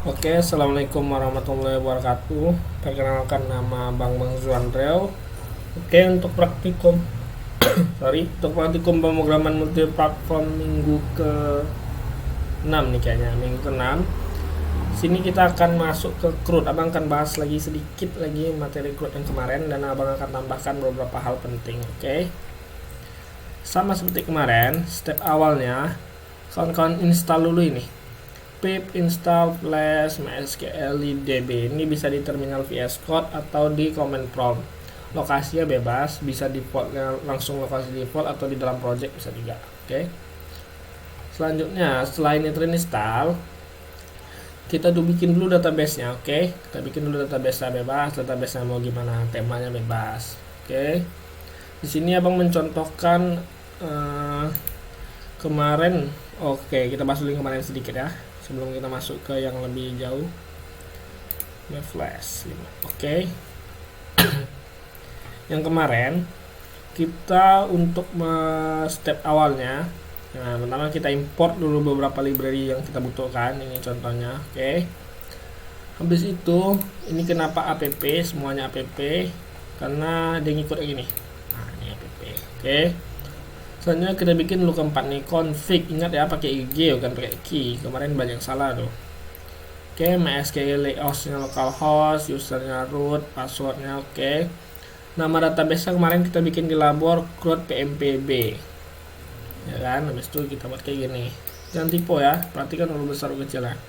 Oke, assalamualaikum warahmatullahi wabarakatuh. Perkenalkan nama Bang Zuandrel. Oke, untuk praktikum, untuk praktikum pemrograman multiplatform minggu ke 6 nih kayaknya, minggu ke 6. Sini kita akan masuk ke CRUD. Abang akan bahas lagi sedikit lagi materi CRUD yang kemarin dan abang akan tambahkan beberapa hal penting. Oke. Sama seperti kemarin, step awalnya kawan-kawan install dulu ini pip install flash mysql db. Ini bisa di terminal VS Code atau di command prompt. Lokasinya bebas, bisa defaultnya langsung lokasi default atau di dalam project bisa juga. Oke. Selanjutnya setelah ini terinstall, kita bikin dulu database-nya. Oke, kita bikin dulu database-nya bebas. Database-nya mau gimana, temanya bebas. Oke. Di sini abang mencontohkan kemarin. Oke, kita bahas dulu kemarin sedikit ya sebelum kita masuk ke yang lebih jauh. Flash 5. Oke. Yang kemarin kita untuk step awalnya, nah pertama kita import dulu beberapa library yang kita butuhkan. Ini contohnya. Oke. Habis itu ini kenapa app, semuanya app, karena dia ngikut gini. Nah ini app. Oke. Selanjutnya kita bikin dulu keempat nih, config. Ingat ya, pakai IG bukan pakai key. Kemarin banyak salah tuh. Oke, MySQL layout-nya localhost, usernya root, passwordnya oke. Nama database kemarin kita bikin di labor CRUD PMPB. Ya kan, habis itu kita buat kayak gini. Jangan tipe ya, perhatikan huruf besar huruf kecil ya.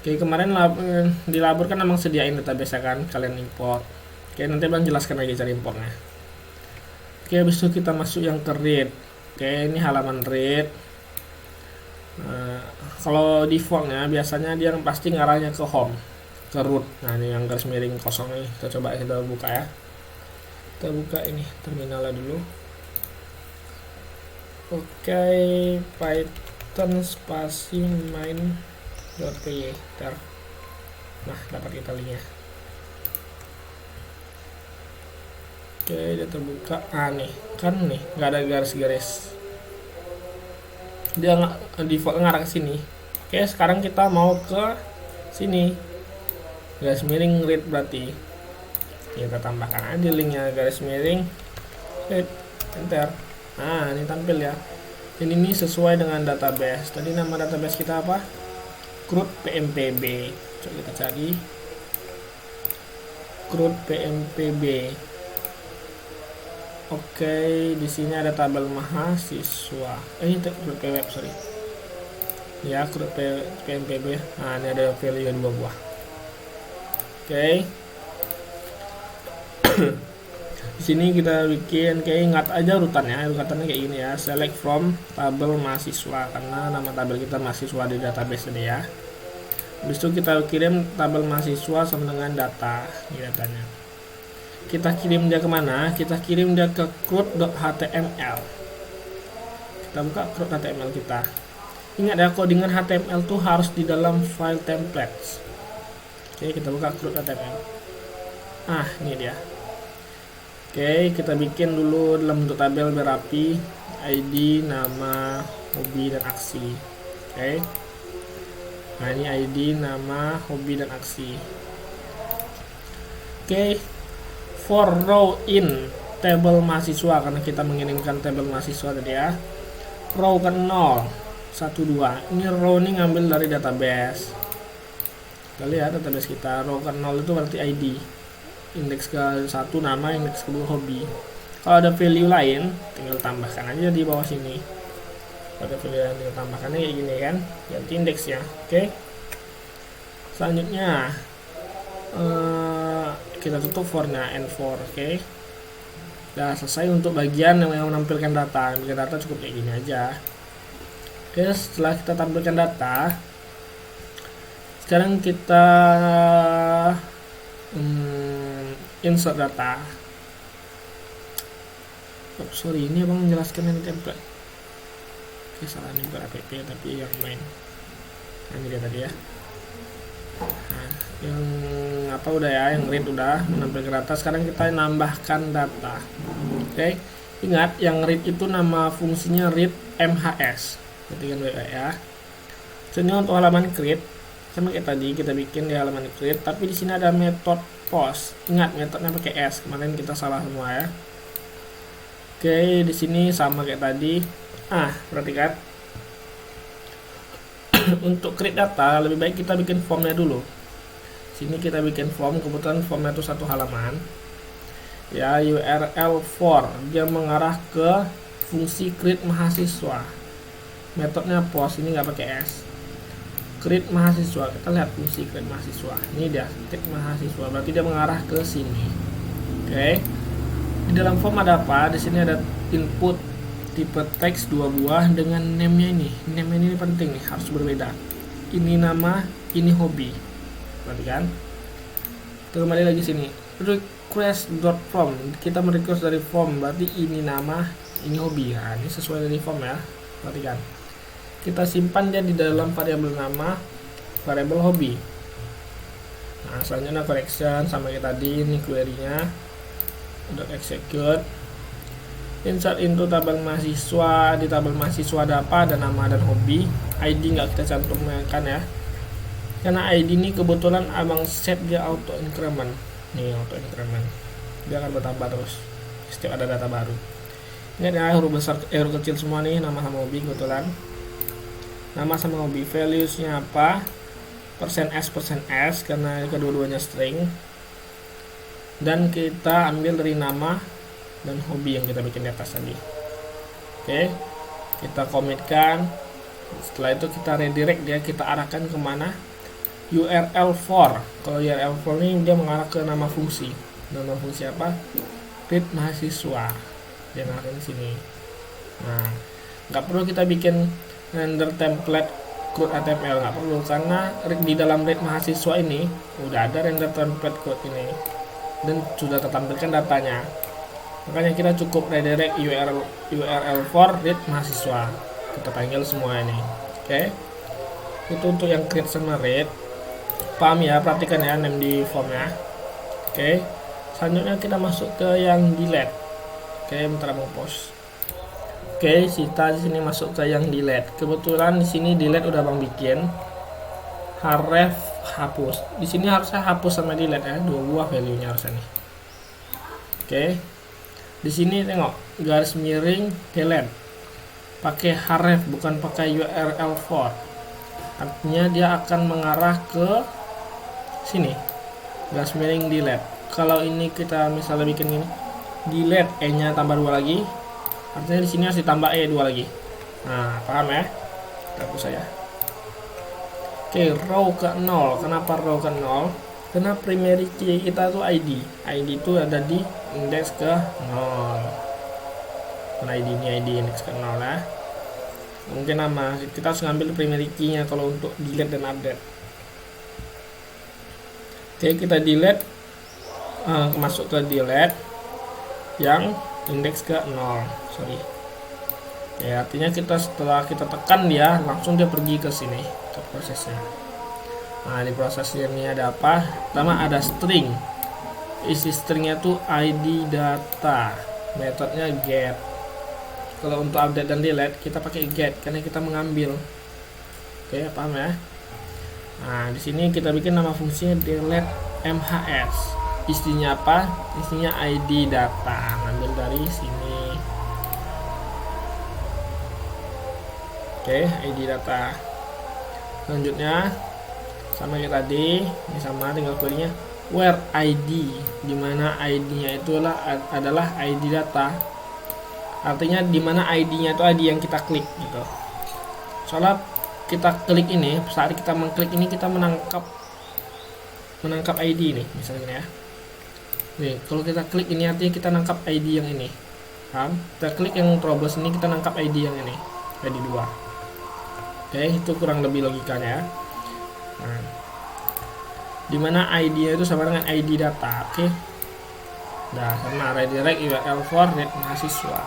Oke, kemarin di labor kan memang sediain database kan, kalian import. Oke, nanti bang jelaskan lagi cara importnya. Oke, habis itu kita masuk yang ke read. Oke, ini halaman read. Kalau defaultnya biasanya dia pasti ngarahnya ke home, ke root. Nah ini yang garis miring kosong nih. Kita coba kita buka ya. Kita buka ini terminalnya dulu. Oke, Python spasi main.py. Nah dapat kita linknya. Oke, dia terbuka. Nih kan nih nggak ada garis-garis, dia default ngarah ke sini. Oke, sekarang kita mau ke sini, garis miring read berarti kita tambahkan aja linknya, garis miring read, enter. Nah ini tampil ya. Ini sesuai dengan database. Tadi nama database kita apa? CRUD PMPB. Coba kita cari CRUD PMPB. Oke, di sini ada tabel mahasiswa. Ini CRUD PWeb, sorry. Ya, CRUD PMPB. Nah, ini ada value 2 buah. Oke. Di sini kita bikin, kayak ingat aja urutannya kayak gini ya. Select from tabel mahasiswa, karena nama tabel kita mahasiswa di database ini ya. Habis itu kita kirim tabel mahasiswa sama dengan data, ini datanya. Kita kirim dia kemana? Kita kirim dia ke CRUD.html. Kita buka CRUD.html kita. Ingat ya, codingan HTML tuh harus di dalam file templates. Oke, kita buka CRUD.html. Ini dia. Oke, kita bikin dulu dalam bentuk tabel biar rapi. ID, nama, hobi, dan aksi. Oke. Nah, ini ID, nama, hobi, dan aksi. Oke. For row in table mahasiswa, karena kita mengirimkan tabel mahasiswa tadi ya. Row ke 0, 1, 2. Ini row ini ngambil dari database. Kita lihat database kita. Row ke 0 itu berarti ID. Indeks ke 1 nama, indeks ke 2 hobi. Kalau ada value lain, tinggal tambahkan aja di bawah sini. Kalau ada value lain, tinggal tambahkannya kayak gini kan. Ganti indeksnya. Oke. Selanjutnya kita tutup for-nya, N4. Oke. Udah selesai untuk bagian yang menampilkan data. Menampilkan data cukup kayak gini aja. Oke, setelah kita tampilkan data, sekarang kita insert data. Sorry, ini abang menjelaskan yang template. Oke, salah, ini bukan app tapi yang main. Ini dia tadi ya. Yang apa udah ya, yang read udah menampilkan data. Sekarang kita nambahkan data. Oke, ingat yang read itu nama fungsinya read MHS, ketika ya. Selanjutnya untuk halaman create sama kayak tadi kita bikin di halaman create, tapi di sini ada metode post. Ingat metodenya pakai s, kemarin kita salah semua ya. Oke, di sini sama kayak tadi. Perhatikan. Untuk create data lebih baik kita bikin formnya dulu. Sini kita bikin form, kebetulan formnya itu satu halaman. Ya, URL for, dia mengarah ke fungsi create mahasiswa. Metodenya post, ini nggak pakai s. Create mahasiswa, kita lihat fungsi create mahasiswa. Ini dia create mahasiswa, berarti dia mengarah ke sini. Oke. Di dalam form ada apa? Di sini ada input tipe teks 2 buah dengan name-nya ini. Name ini penting nih, harus berbeda. Ini nama, ini hobi. Perhatikan. Kembali lagi sini. Request.from, kita merequest dari form, berarti ini nama, ini hobi. Nah, ini sesuai dari form ya. Perhatikan. Kita simpan dia di dalam variabel nama, variabel hobi. Nah, selanjutnya collection sama kayak tadi, ini query-nya. Udah execute. Insert into tabel mahasiswa, di tabel mahasiswa ada apa? Ada nama dan hobi. ID nggak kita cantumkan ya, karena ID ini kebetulan abang set dia auto increment. Nih auto increment, dia akan bertambah terus setiap ada data baru. Ingat ya, huruf besar, huruf kecil semua nih, nama sama hobi kebetulan. Nama sama hobi, values-nya apa? %s karena kedua-duanya string. Dan kita ambil dari nama dan hobi yang kita bikin di atas tadi. Oke, kita commitkan. Setelah itu kita redirect dia, kita arahkan kemana? URL for. Kalau URL for ini dia mengarah ke nama fungsi. Nama fungsi apa? Create mahasiswa. Dia mengarah ke sini. Nah, nggak perlu kita bikin render template code HTML, nggak perlu, karena di dalam read mahasiswa ini udah ada render template code ini dan sudah tertampilkan datanya. Makanya kita cukup redirect URL for read mahasiswa, kita panggil semua ini. Oke, itu untuk yang create sama read. Paham ya, perhatikan ya name di formnya. Oke, selanjutnya kita masuk ke yang delete. Oke, bentar mau post. Oke, kita di sini masuk ke yang delete. Kebetulan di sini delete udah bang bikin. Href hapus. Di sini harusnya hapus sama delete ya, 2 buah value-nya harusnya nih. Oke. Di sini tengok garis miring delete. Pakai href bukan pakai URL for. Artinya dia akan mengarah ke sini. Garis miring delete. Kalau ini kita misalnya bikin ini delete e-nya tambah 2 lagi. Artinya di sini harus ditambah E2 lagi. Nah, paham ya? Hapus saya. Oke, row ke 0. Kenapa row ke 0? Karena primary key kita tuh ID. ID itu ada di indeks ke 0. Karena ID ini ID indeks ke 0 ya. Mungkin nama. Kita harus ngambil primary key-nya kalau untuk delete dan update. Oke, kita delete. Masuk ke delete yang indeks ke 0. Sorry. Ya, artinya kita setelah kita tekan dia, langsung dia pergi ke sini ke prosesnya. Nah, di prosesnya ini ada apa? Pertama ada string. Isi stringnya tuh ID data. Metodenya get. Kalau untuk update dan delete kita pakai get karena kita mengambil. Oke, paham ya? Nah, di sini kita bikin nama fungsinya delete mhs. Isinya apa? Isinya ID data. Ngambil dari sini. Oke, ID data. Selanjutnya sama kayak tadi, ini sama, tinggal query-nya where ID, dimana ID-nya itu adalah ID data. Artinya dimana ID-nya itu ID yang kita klik gitu. Soalnya kita klik ini, saat kita mengklik ini kita menangkap ID ini, misalnya ya. Nih, kalau kita klik ini artinya kita nangkap ID yang ini. Paham? Kita klik yang terobos ini kita nangkap ID yang ini, ID 2. Oke, itu kurang lebih logikanya. Nah, dimana ID-nya itu sama dengan ID data. Oke. Nah, sama redirect URL for read mahasiswa.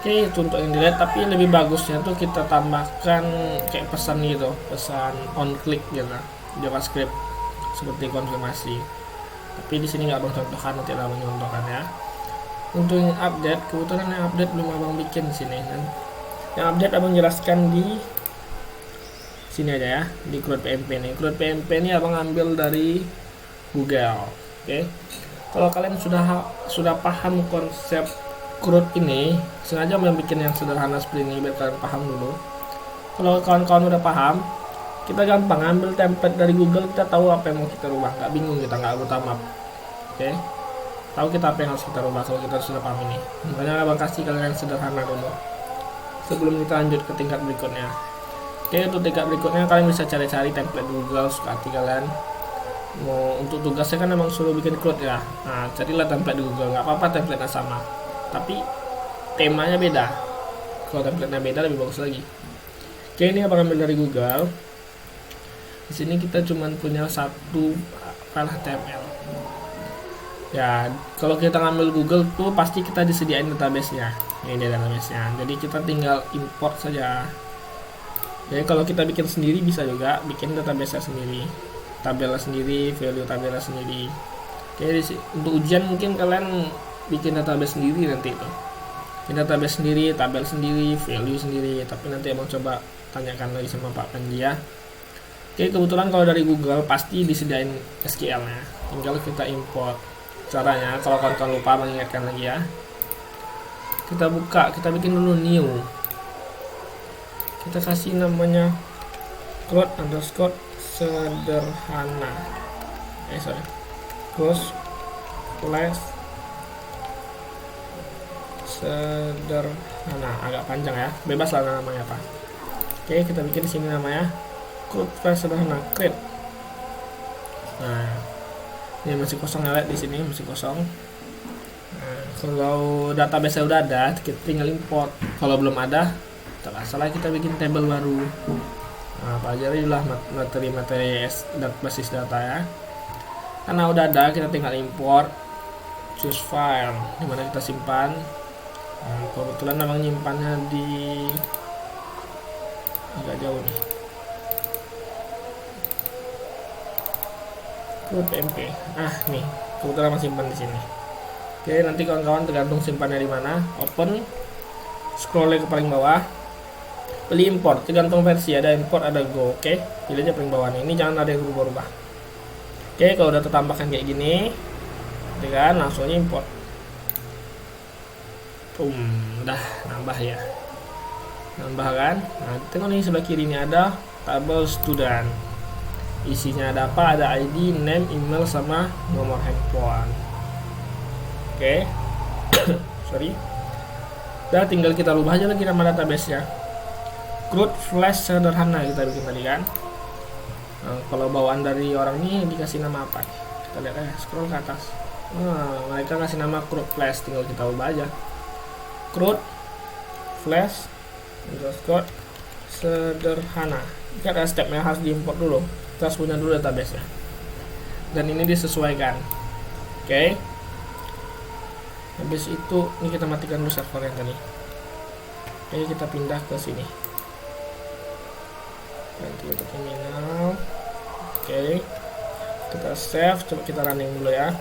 Oke, itu untuk yang delete, tapi lebih bagusnya tuh kita tambahkan kayak pesan gitu, pesan on click gitu, JavaScript seperti konfirmasi. Tapi di sini nggak abang contohkan, nanti abang contohkan ya. Untuk yang update, kebetulan yang update belum abang bikin di sini, dan yang update abang jelaskan di sini aja ya, di CrowdPMP nih. CrowdPMP ini abang ambil dari Google. Oke. Kalau kalian sudah paham konsep Crowd ini, sengaja yang bikin yang sederhana seperti ini biar kalian paham dulu. Kalau kawan-kawan udah paham, kita gampang ambil template dari Google, kita tahu apa yang mau kita rubah, nggak bingung, kita nggak buta map. Oke, tahu kita apa yang harus kita rubah kalau kita sudah paham ini. Makanya abang kasih kalian yang sederhana dulu sebelum kita lanjut ke tingkat berikutnya. Oke, untuk tingkat berikutnya kalian bisa cari-cari template Google suka hati kalian. Mau untuk tugasnya kan emang suruh bikin Crowd ya. Nah, carilah template di Google, nggak apa-apa template-nya sama, tapi temanya beda. Kalau template-nya beda lebih bagus lagi. Oke, ini abang ambil dari Google. Di sini kita cuma punya satu file HTML. Ya, kalau kita ngambil Google tuh pasti kita disediain database-nya. Ini dia database-nya. Jadi kita tinggal import saja. Jadi kalau kita bikin sendiri bisa juga bikin database-nya sendiri, tabelnya sendiri, value tabelnya sendiri. Oke, untuk ujian mungkin kalian bikin database sendiri nanti itu. Bikin database sendiri, tabel sendiri, value sendiri. Tapi nanti abang coba tanyakan lagi sama Pak Panji ya. Oke, kebetulan kalau dari Google pasti disediain SQL-nya. Tinggal kita import. Caranya, kalau kalian lupa, mengingatkan lagi ya. Kita buka, kita bikin dulu new. Kita kasih namanya Crowd underscore sederhana. Close flash sederhana, agak panjang ya, bebas lah namanya apa. Oke, kita bikin di sini namanya Crowd flash sederhana create. Nah, ini masih kosong ya, lihat di sini masih kosong. Nah, kalau database udah ada, kita tinggal import. Kalau belum ada, salah kita bikin table baru. Nah, pelajarilah materi-materi basis data ya. Karena udah ada, kita tinggal import, choose file, dimana kita simpan. Nah, kebetulan memang nyimpannya di agak jauh nih, CrowdPMP. Nih, kebetulan masih simpan di sini. Oke, nanti kawan-kawan tergantung simpannya di mana. Open, scroll ke paling bawah, pilih import, tergantung versi, ada import ada go. Oke, pilih aja paling bawah nih. Ini jangan ada yang berubah-ubah. Oke, kalau udah tertambahkan kayak gini, kan langsung import. Udah nambah ya, nambah kan. Nah, tengok nih sebelah kiri ini ada tabel student. Isinya ada apa? Ada ID, name, email, sama nomor handphone. Oke. Sorry. Udah, tinggal kita rubah aja lagi nama database-nya. Crowd flash sederhana kita bikin tadi kan. Nah, kalau bawaan dari orang ini dikasih nama apa? Kita lihat scroll ke atas. Mereka kasih nama Crowd flash, tinggal kita ubah aja. Crowd flash underscore sederhana. Ini ada stepnya, harus diimport dulu. Kita harus punya dulu database-nya. Dan ini disesuaikan. Oke. Habis itu, ini kita matikan dulu server yang tadi. Oke, kita pindah ke sini. Nanti untuk terminal. Oke, kita save, coba kita running dulu ya.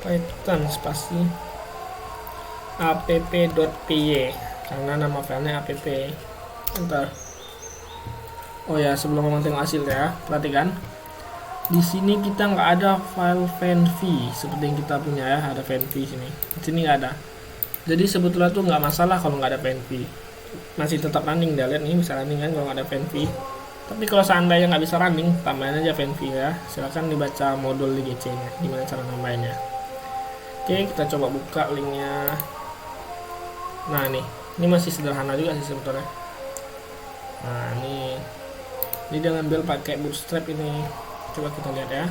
Python spasi app.py karena nama filenya app. Bentar. Oh ya, sebelum ngomong tengok hasil ya, perhatikan. Di sini kita nggak ada file fanv seperti yang kita punya ya, ada fanv sini. Di sini nggak ada. Jadi sebetulnya tuh nggak masalah kalau nggak ada fanv. Masih tetap running, dia lihat nih bisa running kan kalau nggak ada fanv. Tapi kalau seandainya nggak bisa running, tambahin aja fanv ya. Silahkan dibaca modul di GC-nya, gimana cara nambahinnya. Oke, kita coba buka linknya. Nah ini masih sederhana juga sih sebetulnya. Nah ini dia ngambil pakai bootstrap ini. Coba kita lihat ya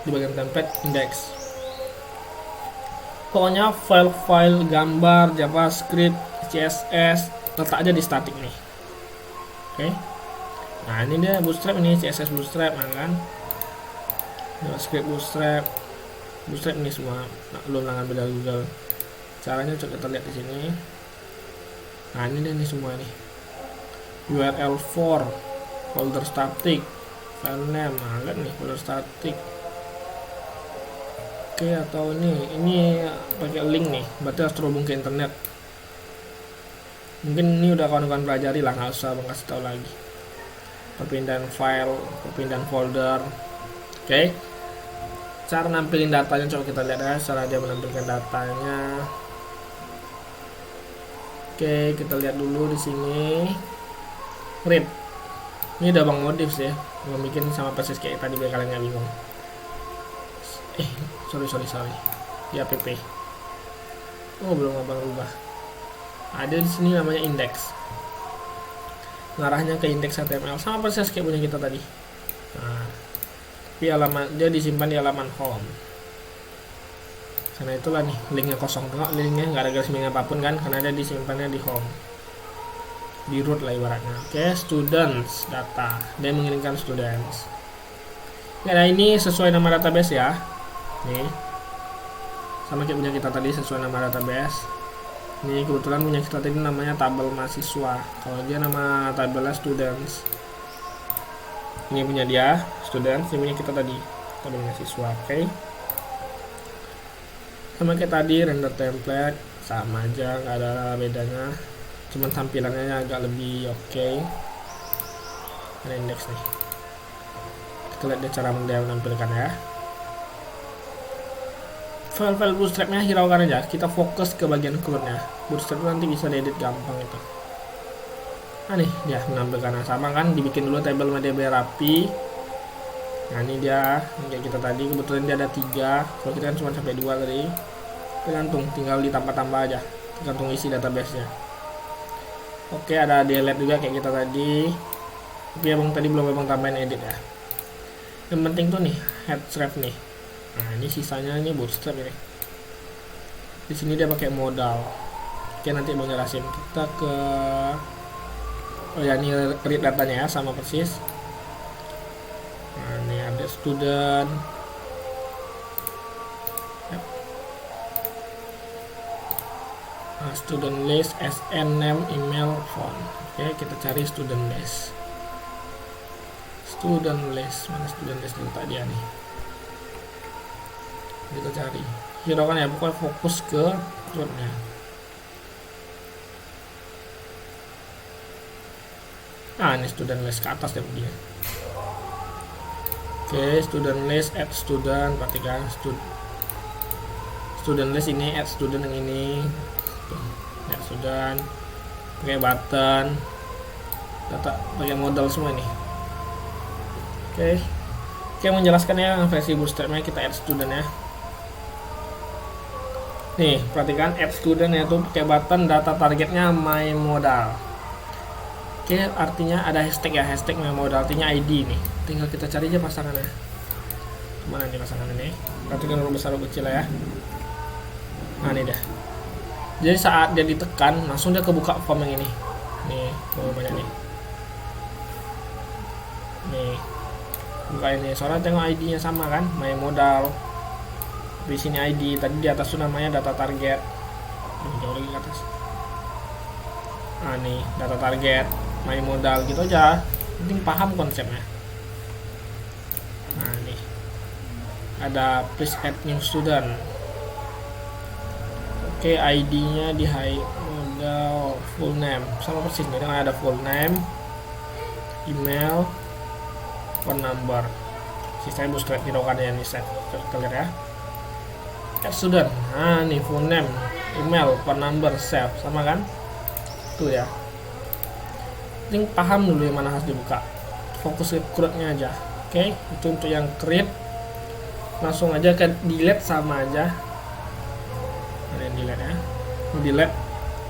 di bagian template index. Pokoknya file-file gambar, JavaScript, CSS letak aja di static nih. Oke. Nah ini dia bootstrap, ini CSS bootstrap kan. JavaScript bootstrap ini semua belum ngambil dari Google. Caranya coba kita lihat di sini. Nah ini dia nih semua nih. URL for folder static, file name, lihat nih folder static. Oke, atau ini pakai link nih, berarti harus terhubung ke internet. Mungkin ini udah kawan-kawan pelajari lah, nggak usah kasih tahu lagi. perpindahan file, perpindahan folder. Oke. Cara nampilin datanya coba kita lihat ya, cara dia menampilkan datanya. Oke, kita lihat dulu di sini. Read. Ini udah Bang modif sih, belum bikin sama persis kayak tadi biar kalian nggak bingung. Sorry. Di app. Oh, belum Abang rubah. Ada di sini namanya index. Ngarahnya ke index HTML sama persis kayak punya kita tadi. Nah, di halaman dia disimpan di halaman home. Karena itulah nih linknya kosong, tengok linknya nggak ada garis miring apapun kan, karena dia disimpannya di home, di root lah ibaratnya. Oke, students data, dia mengirimkan students. Nah ini sesuai nama database ya, nih sama kayak punya kita tadi sesuai nama database. Ini kebetulan punya kita tadi namanya tabel mahasiswa, kalau dia nama tabelnya students. Ini punya dia students, ini punya kita tadi tabel mahasiswa. Oke. Sama kayak tadi render template sama aja, nggak ada bedanya, cuman tampilannya agak lebih oke. Ada index nih, kita lihat dia cara menampilkan ya. File-file bootstrapnya hiraukan aja, kita fokus ke bagian CRUD-nya. Bootstrap nanti bisa diedit gampang itu. Nah nih dia menampilkan sama kan, dibikin dulu tabel MariaDB rapi. Nah ini dia kayak kita tadi, kebetulan dia ada 3, kalau kita kan cuma sampai 2 tadi. Tergantung, tinggal ditambah-tambah aja, tergantung isi database nya. Oke, ada delete juga kayak kita tadi, tapi abang tadi belum abang tambahin edit ya. Yang penting tuh nih href nih. Nah ini sisanya ini bootstrap ini. Di sini dia pakai modal. Oke, nanti abang jelasin. Kita ke ini read datanya ya, sama persis. Nah ini ada student. Nah, student list, SN, name, email, phone. Oke, kita cari student list. Mana student list dulu tadi ya nih. Kita cari. Hiraukan ya, pokoknya fokus ke CRUD-nya. Nah, ini student list ke atas deh dia. Oke, student list, add student, perhatikan student list ini, add student yang ini. Add student, pakai button, data pakai modal semua nih. Oke, menjelaskan ya versi bootstrapnya, kita add student ya. Nih, perhatikan add student yaitu pakai button, data targetnya my modal. Oke, artinya ada hashtag ya, hashtag my modal, artinya ID nih. Tinggal kita cari aja pasangannya. Kemana nih pasangan ini? Perhatikan huruf besar huruf kecil ya. Nah ini dah. Jadi saat dia ditekan, langsung dia kebuka form yang ini. Nih, banyak nih. Nih, buka ini. Soalnya tengok ID-nya sama kan, my modal. Di sini ID, tadi di atas tuh namanya data target. Jauh lagi ke atas. Nah nih, data target, my modal gitu aja. Penting paham konsepnya. Nah nih, ada please add new student. Oke, ID-nya di high modal, full name sama persis nih, dengan ada full name, email, phone number. Sisanya bootstrap hiraukan ya nih, set clear ya. Add student. Nah nih full name, email, phone number, save sama kan? Tuh ya. Penting paham dulu yang mana harus dibuka. Fokus ke CRUD-nya aja. Oke, itu untuk yang create. Langsung aja ke delete sama aja. Ada delete ya, delete.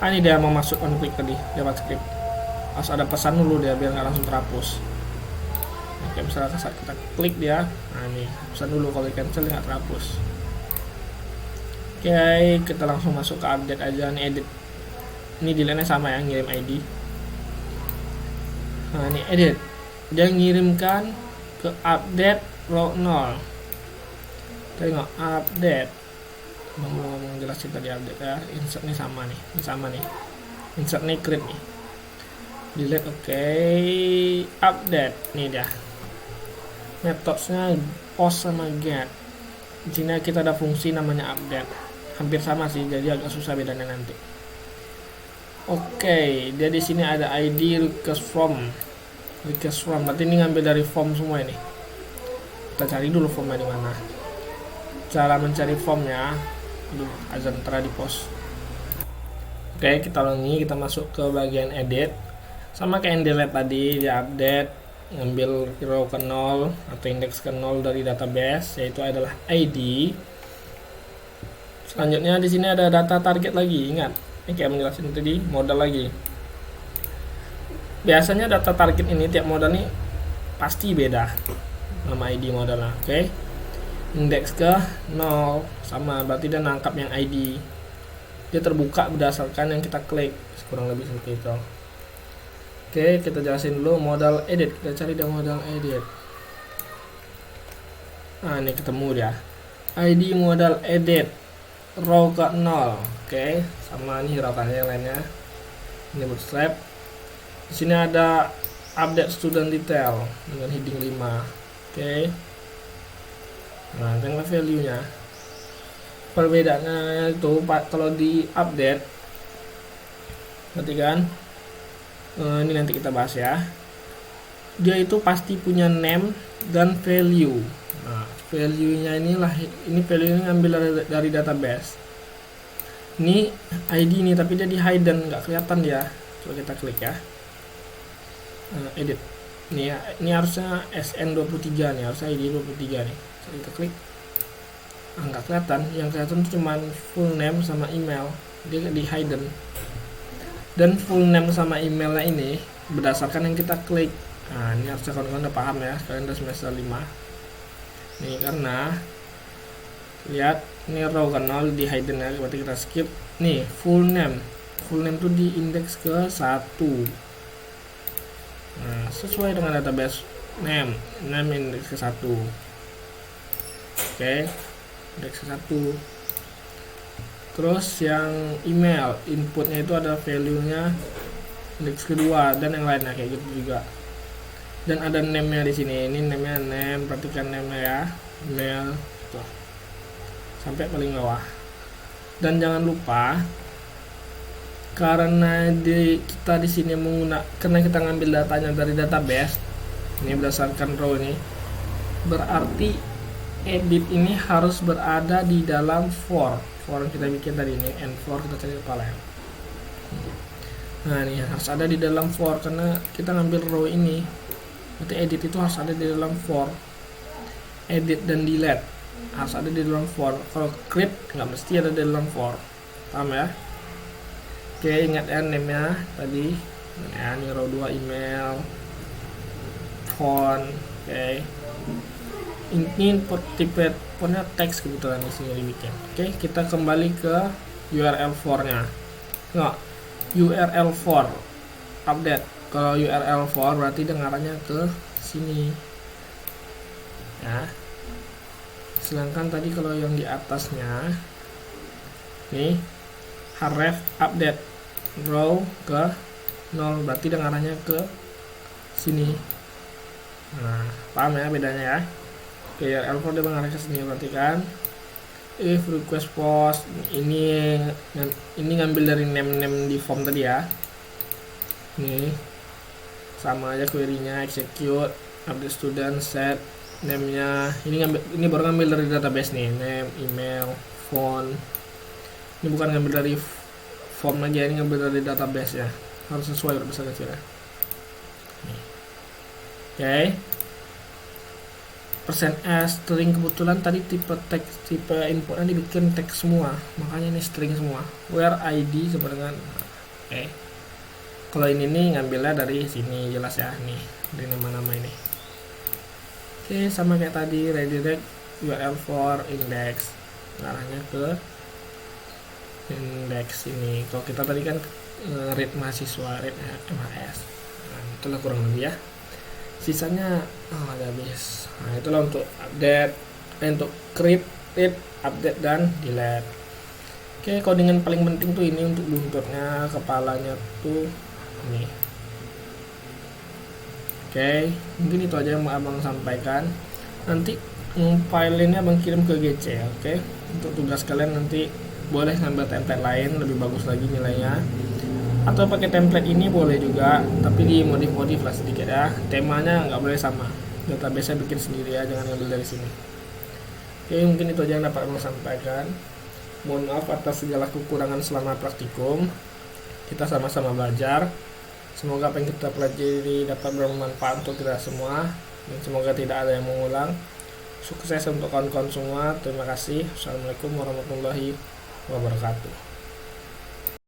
Ini dia mau masuk on click tadi, dapat script. Harus ada pesan dulu dia biar nggak langsung terhapus. Oke, misalnya saat kita klik dia, nah ini pesan dulu, kalau di cancel nggak terhapus. Oke, kita langsung masuk ke update aja nih, edit. Ini delete-nya sama ya, ngirim ID. Nah ini edit, dia ngirimkan ke update row 0. Tengok update. Ngomong jelasin tadi update ya. Insert nih sama nih, ini sama nih. Insert nih create nih. Delete, oke. Update nih dia. Metodenya post sama get. Di sini kita ada fungsi namanya update. Hampir sama sih, jadi agak susah bedanya nanti. Oke, dia di sini ada ID request from. request form, berarti ini ngambil dari form semua ini. Kita cari dulu formnya di mana. Cara mencari formnya, aduh azan tadi post. Oke, kita ulangi, kita masuk ke bagian edit. Sama kayak yang delete tadi, di update, ngambil row ke 0 atau indeks ke 0 dari database, yaitu adalah ID. Selanjutnya di sini ada data target lagi, ingat. Ini kayak menjelaskan tadi, modal lagi. Biasanya data target ini tiap modal nih pasti beda nama ID modalnya. Oke. Indeks ke 0 sama, berarti dia nangkap yang ID. Dia terbuka berdasarkan yang kita klik, kurang lebih seperti itu. Oke, kita jelasin dulu modal edit. Kita cari dia modal edit. Nah, ini ketemu dia. ID modal edit row ke 0. Oke, sama ini hiratannya yang lainnya. Ini bootstrap. Di sini ada update student detail dengan heading 5. Oke. Nah, tengok value-nya. Perbedaannya itu kalau di update, perhatikan, ini nanti kita bahas ya. Dia itu pasti punya name dan value. Nah, value-nya ini value-nya ngambil dari database. Ini ID ini, tapi dia di hidden, nggak kelihatan dia. Coba kita klik ya. Edit. Ini harusnya SN23 nih, harusnya ID 23 nih. Kita klik. Nggak kelihatan, yang kelihatan cuma full name sama email, dia di hidden. Dan full name sama emailnya ini berdasarkan yang kita klik. Nah, ini harusnya kawan-kawan udah paham ya, kalian udah semester 5 nih, karena lihat ini row ke 0 di hidden ya, berarti kita skip. Nih full name tuh di indeks ke 1. Nah, sesuai dengan database name indeks ke 1. Oke, indeks ke 1. Terus yang email inputnya itu ada value-nya indeks kedua dan yang lainnya kayak gitu juga. Dan ada name-nya di sini. Ini name-nya perhatikan name-nya ya. Email tuh. Sampai paling bawah. Dan jangan lupa, karena kita di sini karena kita ngambil datanya dari database, ini berdasarkan row ini, berarti edit ini harus berada di dalam for yang kita bikin tadi ini, N4 kita cari kepala ya. Nah, ini harus ada di dalam for karena kita ngambil row ini. Berarti edit itu harus ada di dalam for. Edit dan delete harus ada di dalam for. Kalau create nggak mesti ada di dalam for. Paham ya? Oke, ingat ya name-nya tadi. Ya, ini row 2 email, font. Oke. Ini tipe fontnya teks kebetulan di sini dibikin. Oke, kita kembali ke URL for-nya. Nggak, URL for update. Kalau URL for berarti dengarannya ke sini. Ya. Sedangkan tadi kalau yang di atasnya nih href update row ke 0 berarti dengarannya ke sini. Nah, paham ya bedanya ya? Oke, URL dia mengarah ke sini, perhatikan. If request post ini ngambil dari name di form tadi ya. Ini sama aja query-nya, execute update student set name-nya. Ini baru ngambil dari database nih, name, email, font. Ini bukan ngambil dari form aja, ini ngambil dari database ya. Harus sesuai besar kecil ya. Oke. %s string kebetulan tadi tipe inputnya dibikin teks semua, makanya ini string semua. Where ID sama dengan kalau ini nih ngambilnya dari sini jelas ya, nih dari nama-nama ini. Oke, sama kayak tadi redirect URL for index, arahnya ke index ini. Kalau kita tadi kan read mahasiswa, read MHS, nah, itulah kurang lebih ya. Sisanya ada habis. Nah, itulah untuk update, untuk create, update dan delete. Oke, codingan paling penting tuh ini untuk buntutnya, kepalanya tuh ini. Oke, mungkin itu aja yang mau abang sampaikan. Nanti filenya abang kirim ke GC. Oke, untuk tugas kalian nanti boleh ngambil template lain lebih bagus lagi nilainya. atau pakai template ini boleh juga, tapi dimodif-modif lah sedikit ya. Temanya nggak boleh sama, database bikin sendiri ya, jangan ngambil dari sini. Oke, mungkin itu aja yang dapat saya sampaikan. Mohon maaf atas segala kekurangan selama praktikum. Kita sama-sama belajar. Semoga apa yang kita pelajari dapat bermanfaat untuk kita semua, dan semoga tidak ada yang mengulang. Sukses untuk kawan-kawan semua. Terima kasih. Assalamualaikum warahmatullahi wabarakatuh.